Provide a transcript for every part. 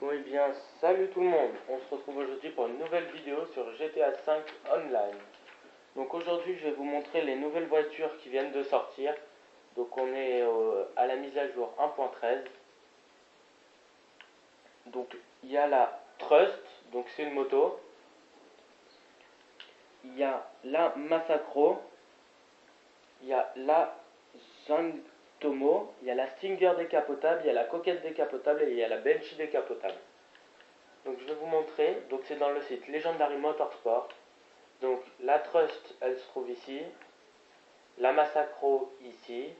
Bon et bien, salut tout le monde. On se retrouve aujourd'hui pour une nouvelle vidéo sur GTA V Online. Donc aujourd'hui, je vais vous montrer les nouvelles voitures qui viennent de sortir. Donc on est à la mise à jour 1.13. Donc il y a la Trust, donc c'est une moto. Il y a la Massacro. Il y a la Zantomo. Il y a la Stinger décapotable. Il y a la Coquette décapotable et il y a la Banshee décapotable. Donc je vais vous montrer, donc c'est dans le site Legendary Motorsport. Donc la Trust, elle se trouve ici, la Massacro ici,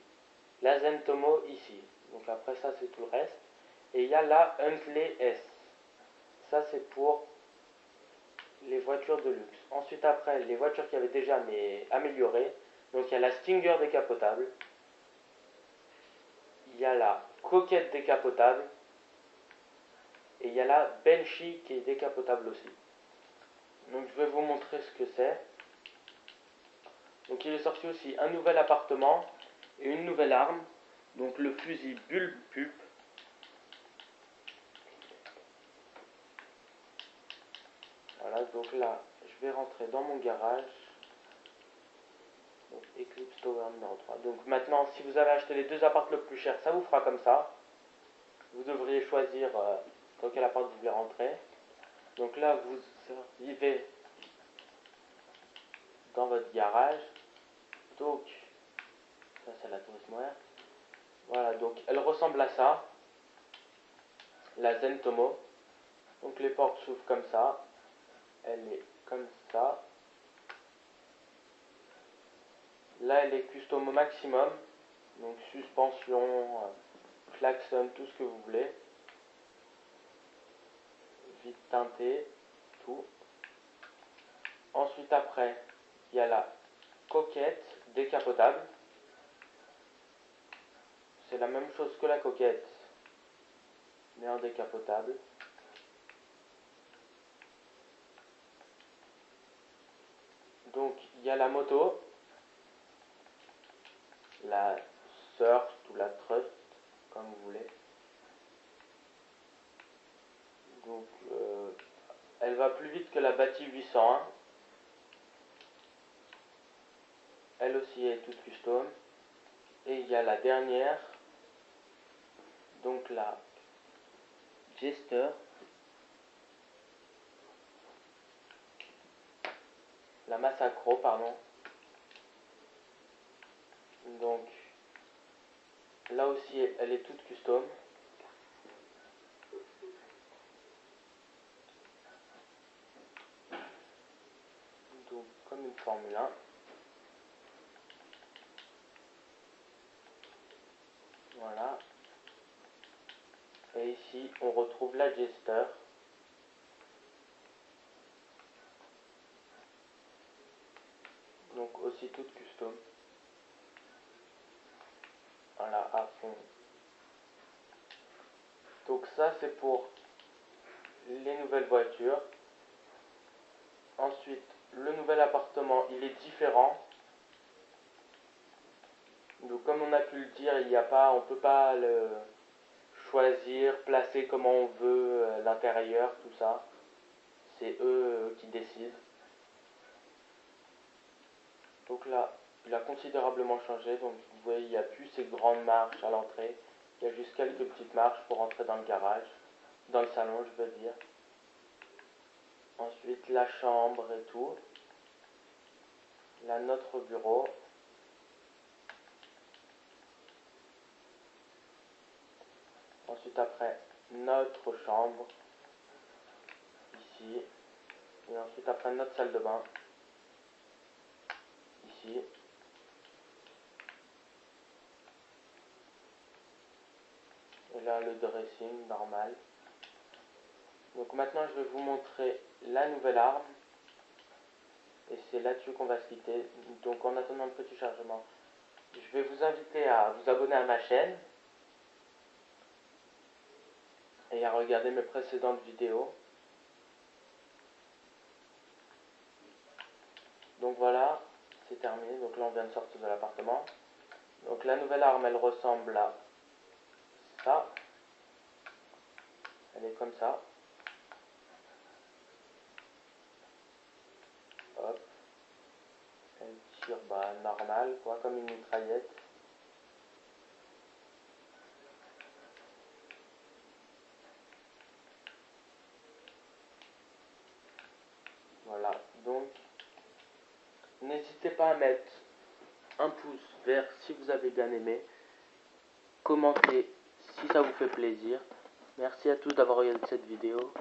la Zentomo ici. Donc après ça c'est tout le reste. Et il y a la Huntley S. Ça c'est pour les voitures de luxe. Ensuite après les voitures qui avaient déjà mais améliorées. Donc il y a la Stinger décapotable. Il y a la Coquette décapotable. Et il y a la Banshee qui est décapotable aussi. Donc je vais vous montrer ce que c'est. Donc il est sorti aussi un nouvel appartement et une nouvelle arme. Donc le fusil Bullpup. Voilà, donc là je vais rentrer dans mon garage. Donc Eclipse Tower numéro 3. Donc maintenant si vous avez acheté les deux apparts le plus cher, ça vous fera comme ça. Vous devriez choisir dans quel appart vous voulez rentrer. Donc là vous arrivez dans votre garage. Donc ça c'est la Tourist Moer. Voilà, donc elle ressemble à ça. La Zentomo. Donc les portes s'ouvrent comme ça. Elle est comme ça. Là elle est custom au maximum. Donc suspension, klaxon, tout ce que vous voulez. Vite teinté, tout. Ensuite après, il y a la Coquette décapotable. C'est la même chose que la Coquette, mais en décapotable. Donc il y a la moto, la Surf ou la Trust, comme vous voulez. Donc elle va plus vite que la Bati 801. Elle aussi est toute custom. Et il y a la dernière, donc la Jester. La Massacro, pardon. Donc là aussi elle est toute custom. Donc comme une Formule 1. Voilà. Et ici on retrouve la Jester. Donc aussi toute custom. Voilà, à fond. Donc ça c'est pour les nouvelles voitures. Ensuite, le nouvel appartement, il est différent. Donc comme on a pu le dire, il n'y a pas, on peut pas le choisir, placer comment on veut l'intérieur, tout ça. C'est eux qui décident. Donc là, il a considérablement changé. Donc vous voyez, il n'y a plus ces grandes marches à l'entrée. Il y a juste quelques petites marches pour entrer dans le garage. Dans le salon, je veux dire. Ensuite, la chambre et tout. Là, notre bureau. Ensuite, après, notre chambre. Ici. Et ensuite, après, notre salle de bain. Ici. Et là, le dressing normal. Donc maintenant, je vais vous montrer la nouvelle arme. Et c'est là-dessus qu'on va se quitter. Donc en attendant le petit chargement, je vais vous inviter à vous abonner à ma chaîne. Et à regarder mes précédentes vidéos. Donc voilà, c'est terminé. Donc là, on vient de sortir de l'appartement. Donc la nouvelle arme, elle ressemble à ça. Elle Elle est comme ça. Hop. Elle tire normal, quoi, comme une mitraillette. Voilà, donc n'hésitez pas à mettre un pouce vert si vous avez bien aimé. Commentez si ça vous fait plaisir. Merci à tous d'avoir regardé cette vidéo.